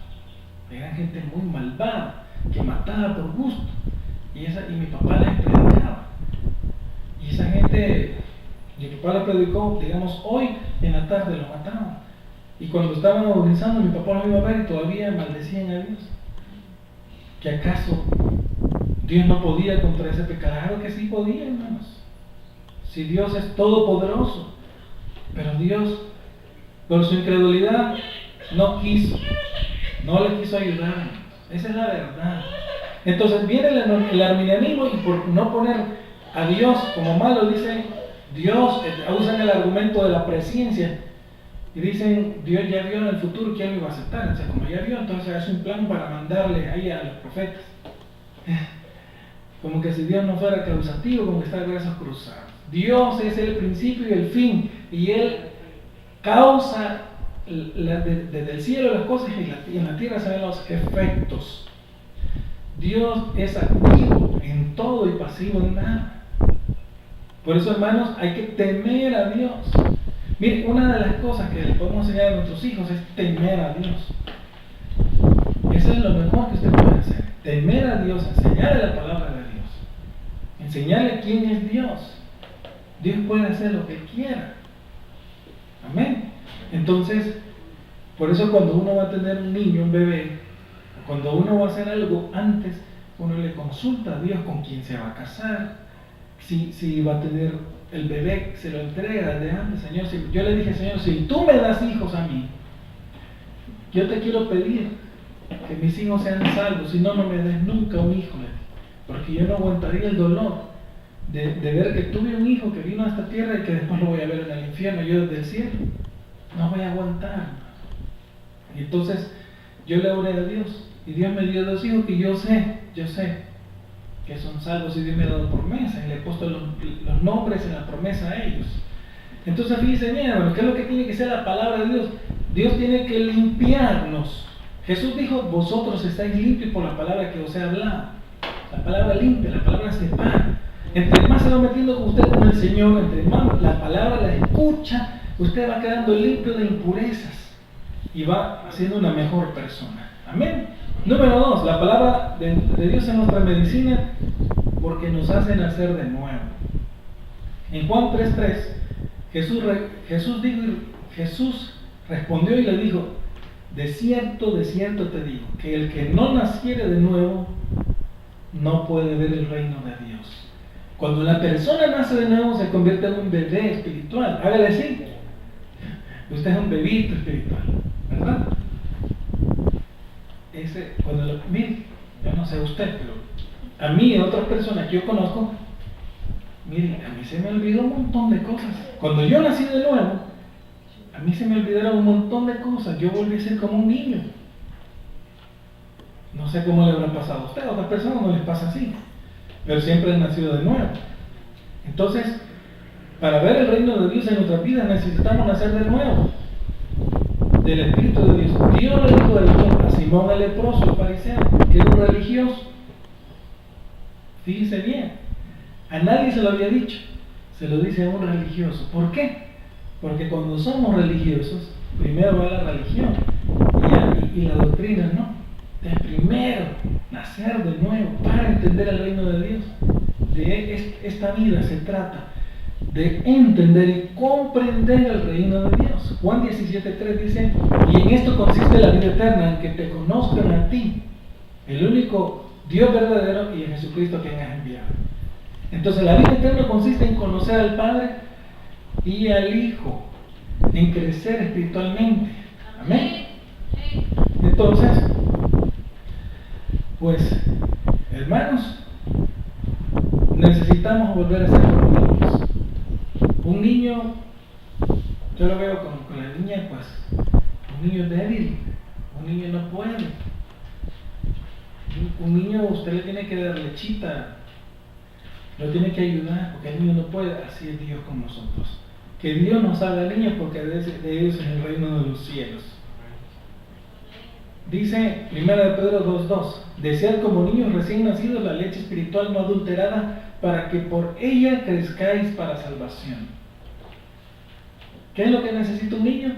Eran gente muy malvada que mataba por gusto. Y mi papá les predicaba. Y esa gente, mi papá la predicó, digamos, hoy en la tarde lo mataron. Y cuando estaban bautizando, mi papá lo iba a ver y todavía maldecían a Dios. ¿Que acaso Dios no podía contra ese pecado? Claro que sí podía, hermanos. Si Dios es todopoderoso. Pero Dios, por su incredulidad, no le quiso ayudar. Esa es la verdad. Entonces viene el arminianismo y por no poner a Dios como malo, dicen Dios, usan el argumento de la presciencia y dicen Dios ya vio en el futuro que él lo iba a aceptar. O sea, como ya vio, entonces hace un plan para mandarle ahí a los profetas. Como que si Dios no fuera causativo, como que está de brazos cruzados. Dios es el principio y el fin, y Él causa desde el cielo las cosas y en la tierra se ven los efectos. Dios es activo en todo y pasivo en nada. Por eso, hermanos, hay que temer a Dios. Miren, una de las cosas que le podemos enseñar a nuestros hijos es temer a Dios. Eso es lo mejor que usted puede hacer. Temer a Dios, enseñarle la palabra de Dios. Enseñarle quién es Dios. Dios puede hacer lo que quiera. Amén. Entonces, por eso cuando uno va a tener un niño, un bebé, cuando uno va a hacer algo antes, uno le consulta a Dios con quién se va a casar, si va a tener el bebé, se lo entrega desde antes. Señor, yo le dije, Señor, si tú me das hijos a mí, yo te quiero pedir que mis hijos sean salvos, si no, no me des nunca un hijo, porque yo no aguantaría el dolor de ver que tuve un hijo que vino a esta tierra y que después lo voy a ver en el infierno, yo desde el cielo. No voy a aguantar. Y entonces yo le oré a Dios y Dios me dio 2 hijos que yo sé que son salvos y Dios me ha dado promesa y le he puesto los nombres en la promesa a ellos. Entonces fíjense bien, hermano, ¿qué es lo que tiene que ser la palabra de Dios? Dios tiene que limpiarnos. Jesús dijo, vosotros estáis limpios por la palabra que os he hablado. La palabra limpia, la palabra separa. Entre más se va metiendo con usted con el Señor, entre más la palabra la escucha, usted va quedando limpio de impurezas y va siendo una mejor persona. Amén. Número 2, la palabra de Dios es nuestra medicina porque nos hace nacer de nuevo. En Juan 3:3, Jesús respondió y le dijo, de cierto te digo, que el que no naciere de nuevo no puede ver el reino de Dios. Cuando la persona nace de nuevo se convierte en un bebé espiritual. Hágale así. Usted es un bebito espiritual, ¿verdad? Mire, yo no sé usted, pero a mí y a otras personas que yo conozco, miren, a mí se me olvidó un montón de cosas. Cuando yo nací de nuevo, a mí se me olvidaron un montón de cosas. Yo volví a ser como un niño. No sé cómo le habrá pasado a usted, a otras personas no les pasa así, pero siempre han nacido de nuevo. Entonces, para ver el reino de Dios en nuestras vidas necesitamos nacer de nuevo, del Espíritu de Dios. Dios le dijo a Simón el leproso, el fariseo, que era un religioso. Fíjese bien, a nadie se lo había dicho, se lo dice a un religioso. ¿Por qué? Porque cuando somos religiosos, primero va la religión y la doctrina, ¿no? Entonces, primero, nacer de nuevo para entender el reino de Dios. De esta vida se trata de entender y comprender el reino de Dios. Juan 17:3 dice, y en esto consiste la vida eterna, en que te conozcan a ti, el único Dios verdadero, y en Jesucristo que me has enviado. Entonces la vida eterna consiste en conocer al Padre y al Hijo, en crecer espiritualmente. Amén. Entonces, pues, hermanos, necesitamos volver a ser como niños. Un niño, yo lo veo con la niña, pues, un niño débil, un niño no puede. Un niño usted le tiene que dar lechita, lo tiene que ayudar, porque el niño no puede. Así es Dios con nosotros. Que Dios nos haga niños, porque de ellos es el reino de los cielos. Dice 1 Pedro 2:2, desead como niños recién nacidos la leche espiritual no adulterada, para que por ella crezcáis para salvación. ¿Qué es lo que necesita un niño?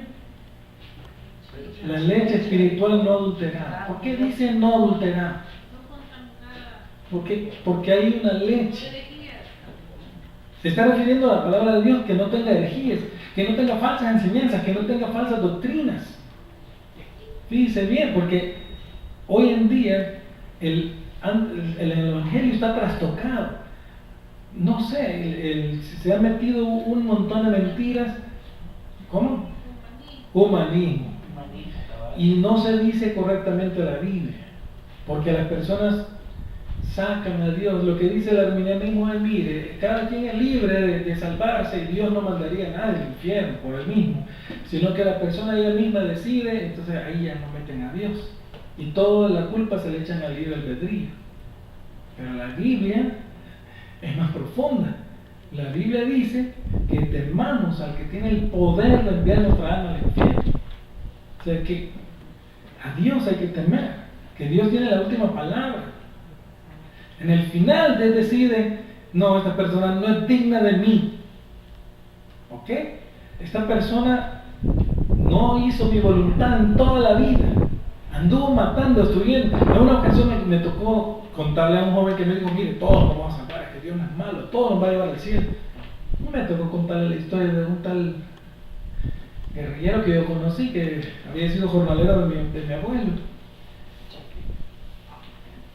La leche espiritual no adulterada. ¿Por qué dice no adulterada? Porque hay una leche. Se está refiriendo a la palabra de Dios, que no tenga herejías. que no tenga falsas enseñanzas, que no tenga falsas doctrinas. Fíjese bien, porque hoy en día el evangelio está trastocado. No sé, se ha metido un montón de mentiras. ¿Cómo? Humanismo. Y no se dice correctamente la Biblia, porque las personas sacan a Dios. Lo que dice el arminianismo es, mire, cada quien es libre de salvarse y Dios no mandaría a nadie al infierno por él mismo, sino que la persona ella misma decide. Entonces ahí ya no meten a Dios y toda la culpa se le echan al libre albedrío. Pero la Biblia es más profunda. La Biblia dice que temamos al que tiene el poder de enviar nuestra alma al infierno. O sea que a Dios hay que temer, que Dios tiene la última palabra. En el final Él decide, no, esta persona no es digna de mí. ¿Ok? Esta persona no hizo mi voluntad en toda la vida. Anduvo matando, destruyendo. En una ocasión me tocó contarle a un joven que me dijo, mire, todos nos vamos a salvar, que Dios no es malo, todos nos va a llevar al cielo. Me tocó contarle la historia de un tal guerrillero que yo conocí, que había sido jornalero de mi abuelo.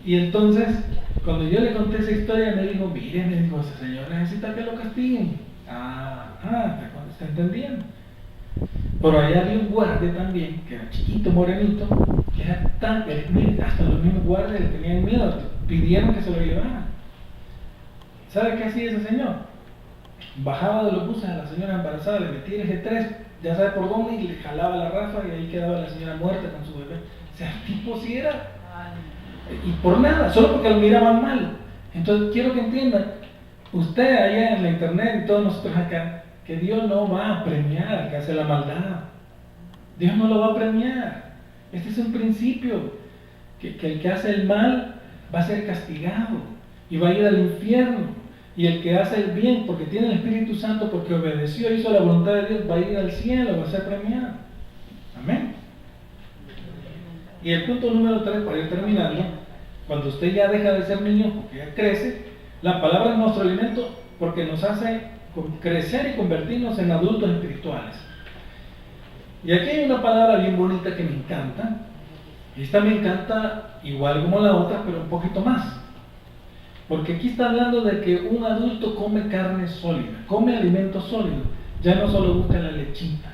Y entonces, cuando yo le conté esa historia, me dijo, mire, me dijo, ese señor necesita que lo castiguen. ¿Está entendiendo? Pero allá había un guardia también, que era chiquito, morenito, que era tan, mire, hasta los mismos guardias le tenían miedo, pidieron que se lo llevaran. ¿Sabe qué hacía ese señor? Bajaba de los buses a la señora embarazada, le metía el G3, ya sabe por dónde, y le jalaba la ráfaga y ahí quedaba la señora muerta con su bebé. O sea, el tipo sí era. Y por nada, solo porque lo miraban mal. Entonces quiero que entiendan, usted allá en la internet y todos nosotros acá, que Dios no va a premiar al que hace la maldad. Dios no lo va a premiar. Este es un principio, que el que hace el mal va a ser castigado y va a ir al infierno. Y el que hace el bien, porque tiene el Espíritu Santo, porque obedeció, hizo la voluntad de Dios, va a ir al cielo, va a ser premiado. Amén. Y el punto número 3, para ir terminando, cuando usted ya deja de ser niño, porque ya crece, la palabra es nuestro alimento porque nos hace crecer y convertirnos en adultos espirituales. Y aquí hay una palabra bien bonita que me encanta. Esta me encanta igual como la otra, pero un poquito más. Porque aquí está hablando de que un adulto come carne sólida, come alimento sólido, ya no solo busca la lechita.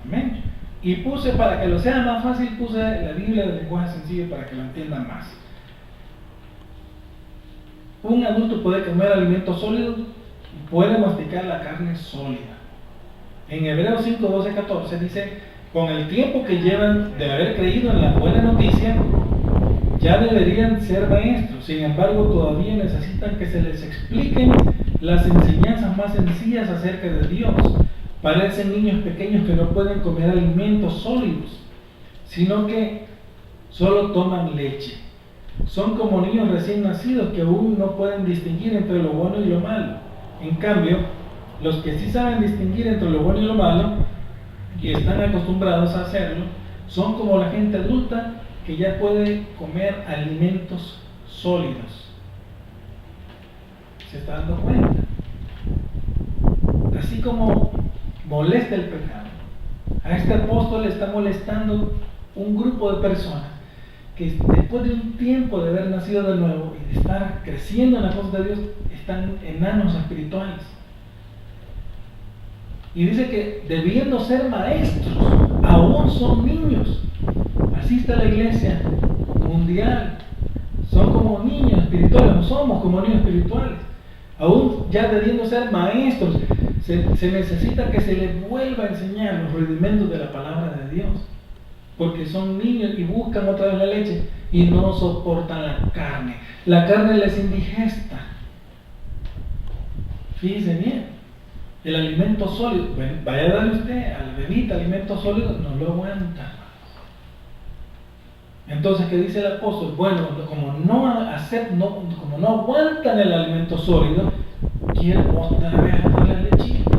Amén. Y puse, para que lo sea más fácil, puse la Biblia de lenguaje sencillo para que lo entiendan más. Un adulto puede comer alimento sólido y puede masticar la carne sólida. En Hebreos 5, 12, 14 dice, con el tiempo que llevan de haber creído en la buena noticia, ya deberían ser maestros. Sin embargo, todavía necesitan que se les expliquen las enseñanzas más sencillas acerca de Dios. Parecen niños pequeños que no pueden comer alimentos sólidos, sino que solo toman leche. Son como niños recién nacidos que aún no pueden distinguir entre lo bueno y lo malo. En cambio, los que sí saben distinguir entre lo bueno y lo malo, y están acostumbrados a hacerlo, son como la gente adulta que ya puede comer alimentos sólidos. ¿Se está dando cuenta? Así como molesta el pecado, a este apóstol le está molestando un grupo de personas que después de un tiempo de haber nacido de nuevo y de estar creciendo en la cosa de Dios, están enanos espirituales. Y dice que debiendo ser maestros, aún son niños. Así está la iglesia mundial. Son como niños espirituales, no somos como niños espirituales. Aún ya debiendo ser maestros, se necesita que se les vuelva a enseñar los rudimentos de la palabra de Dios. Porque son niños y buscan otra vez la leche y no soportan la carne. La carne les indigesta. Fíjense bien. El alimento sólido, bueno, vaya a darle usted al bebita alimento sólido, no lo aguanta. Entonces, ¿qué dice el apóstol? Bueno, como no aguantan el alimento sólido, quieren otra vez darle lechita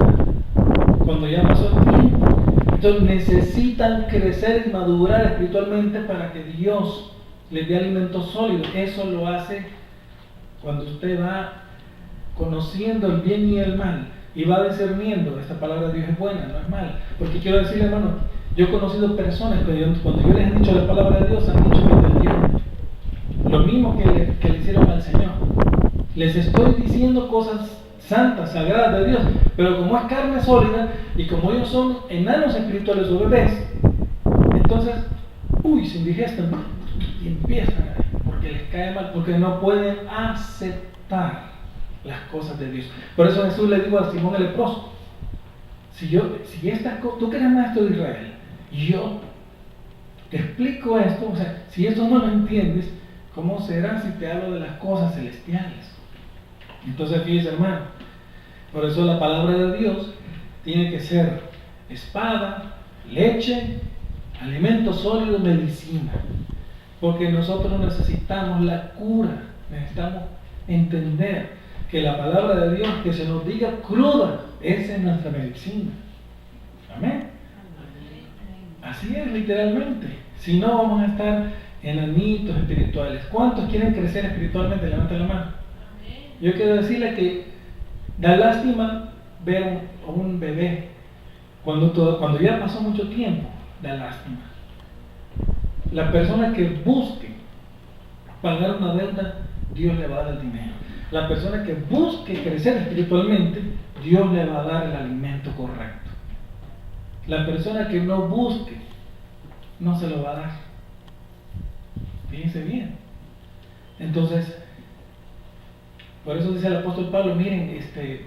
cuando ya pasó el tiempo. Entonces necesitan crecer y madurar espiritualmente para que Dios les dé alimento sólido. Eso lo hace cuando usted va conociendo el bien y el mal y va discerniendo, esta palabra de Dios es buena, no es mala. Porque quiero decirle, hermano, yo he conocido personas que cuando yo les he dicho la palabra de Dios han dicho que entendieron lo mismo que le hicieron al Señor. Les estoy diciendo cosas santas, sagradas de Dios, pero como es carne sólida y como ellos son enanos espirituales o bebés, entonces, se indigestan, ¿no? Y empiezan, porque les cae mal, porque no pueden aceptar las cosas de Dios. Por eso Jesús le dijo a Simón el leproso, tú que eres maestro de Israel, y yo te explico esto, o sea, si esto no lo entiendes, ¿cómo será si te hablo de las cosas celestiales? Entonces, fíjese, hermano, por eso la palabra de Dios tiene que ser espada, leche, alimento sólido, medicina. Porque nosotros necesitamos la cura, necesitamos entender que la palabra de Dios, que se nos diga cruda, esa es nuestra medicina. Amén. Así es, literalmente. Si no, vamos a estar enanitos espirituales. ¿Cuántos quieren crecer espiritualmente? Levanten la mano. Yo quiero decirle que da lástima ver a un bebé cuando ya pasó mucho tiempo, da lástima. La persona que busque pagar una deuda, Dios le va a dar el dinero. La persona que busque crecer espiritualmente, Dios le va a dar el alimento correcto. La persona que no busque, no se lo va a dar. Fíjense bien. Entonces, por eso dice el apóstol Pablo, miren,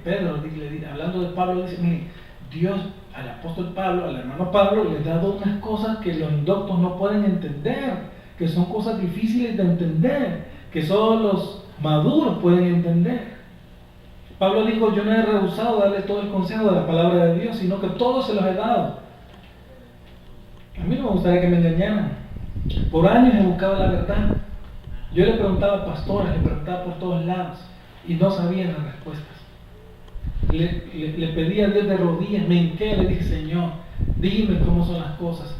Pedro, hablando de Pablo, dice, miren, Dios al apóstol Pablo, al hermano Pablo, le ha dado unas cosas que los indoctos no pueden entender, que son cosas difíciles de entender, que solo los maduros pueden entender. Pablo dijo, yo no he rehusado darle todo el consejo de la palabra de Dios, sino que todos se los he dado. A mí no me gustaría que me engañaran. Por años he buscado la verdad. Yo le preguntaba a pastores, le preguntaba por todos lados y no sabían las respuestas. Le pedí a Dios de rodillas, me hinqué, le dije, Señor, dime cómo son las cosas.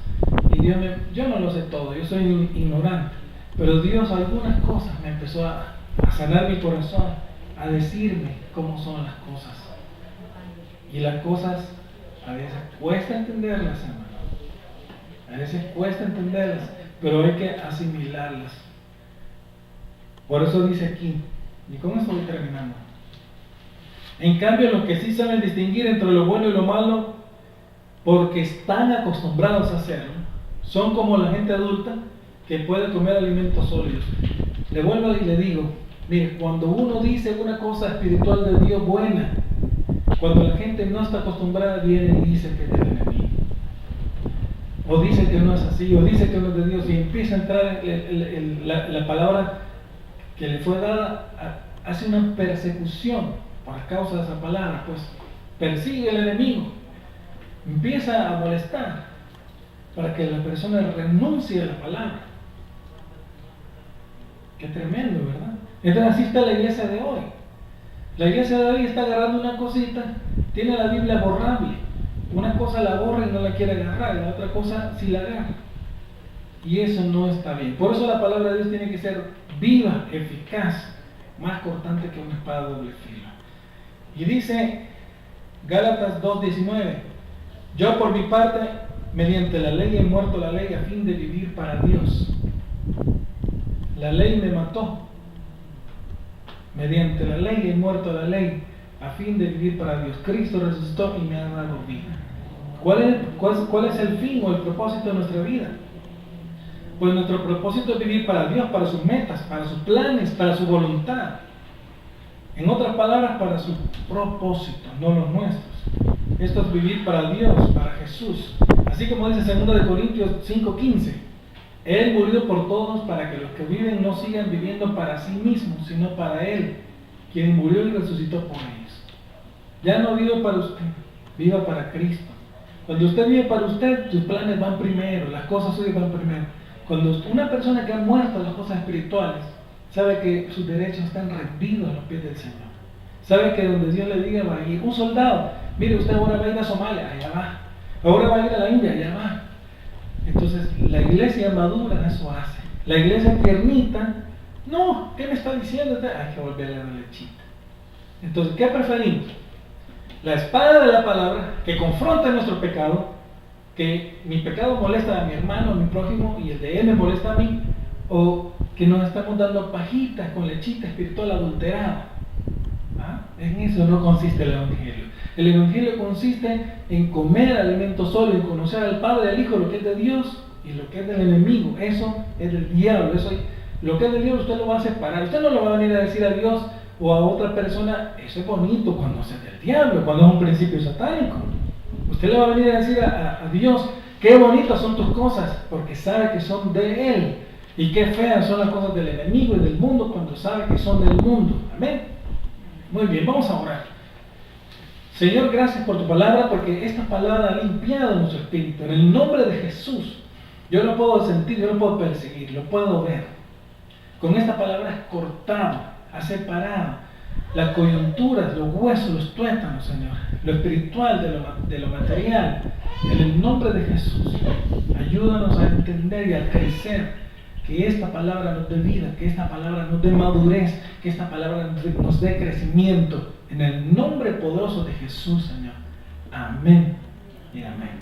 Y yo no lo sé todo, yo soy ignorante, pero Dios algunas cosas me empezó a sanar mi corazón, a decirme cómo son las cosas. Y las cosas a veces cuesta entenderlas, hermano. A veces cuesta entenderlas, pero hay que asimilarlas. Por eso dice aquí, y con esto voy terminando. En cambio, los que sí saben distinguir entre lo bueno y lo malo, porque están acostumbrados a hacerlo, son como la gente adulta que puede comer alimentos sólidos. Le vuelvo y le digo, mire, cuando uno dice una cosa espiritual de Dios buena, cuando la gente no está acostumbrada, viene y dice que es del enemigo, o dice que no es así, o dice que no es de Dios, y empieza a entrar la palabra que le fue dada, hace una persecución por causa de esa palabra, pues persigue al enemigo, empieza a molestar para que la persona renuncie a la palabra. Qué tremendo, ¿verdad? Entonces así está la iglesia de hoy. La iglesia de hoy está agarrando una cosita, tiene la Biblia borrable, una cosa la borra y no la quiere agarrar, la otra cosa sí la agarra, y eso no está bien. Por eso la palabra de Dios tiene que ser viva, eficaz, más cortante que una espada de doble filo. Y dice Gálatas 2:19, yo por mi parte, mediante la ley he muerto la ley a fin de vivir para Dios. La ley me mató. Mediante la ley he muerto la ley a fin de vivir para Dios. Cristo resucitó y me ha dado vida. ¿Cuál es el fin o el propósito de nuestra vida? Pues nuestro propósito es vivir para Dios, para sus metas, para sus planes, para su voluntad. En otras palabras, para su propósito, no los nuestros. Esto es vivir para Dios, para Jesús. Así como dice 2 Corintios 5:15, Él murió por todos para que los que viven no sigan viviendo para sí mismos, sino para Él, quien murió y resucitó por ellos. Ya no vive para usted, viva para Cristo. Cuando usted vive para usted, sus planes van primero, las cosas suyas van primero. Cuando una persona que ha muerto en las cosas espirituales, sabe que sus derechos están rendidos a los pies del Señor. Sabe que donde Dios le diga va a ir. Un soldado, mire, usted ahora va a ir a Somalia, allá va. Ahora va a ir a la India, allá va. Entonces, la iglesia madura eso hace. La iglesia tiernita, no, ¿qué me está diciendo? Hay que volver a la lechita. Entonces, ¿qué preferimos? La espada de la palabra que confronta nuestro pecado, que mi pecado molesta a mi hermano, a mi prójimo, y el de él me molesta a mí, o que nos estamos dando pajitas con lechita espiritual adulterada. En eso no consiste el Evangelio. El Evangelio consiste en comer alimento sólido, en conocer al Padre, al Hijo, lo que es de Dios y lo que es del enemigo. Eso es del diablo. Lo que es del diablo usted lo va a separar. Usted no lo va a venir a decir a Dios o a otra persona, eso es bonito cuando es del diablo, cuando es un principio satánico. Usted le va a venir a decir a Dios, qué bonitas son tus cosas, porque sabe que son de Él. Y qué feas son las cosas del enemigo y del mundo cuando sabe que son del mundo. Amén. Muy bien, vamos a orar. Señor, gracias por tu palabra, porque esta palabra ha limpiado nuestro espíritu. En el nombre de Jesús, yo lo puedo sentir, yo lo puedo percibir, lo puedo ver. Con esta palabra has cortado, has separado las coyunturas, los huesos, los tuétanos, Señor, lo espiritual de lo material. En el nombre de Jesús, ayúdanos a entender y a crecer. Que esta palabra nos dé vida, que esta palabra nos dé madurez, que esta palabra nos dé crecimiento. En el nombre poderoso de Jesús, Señor. Amén y amén.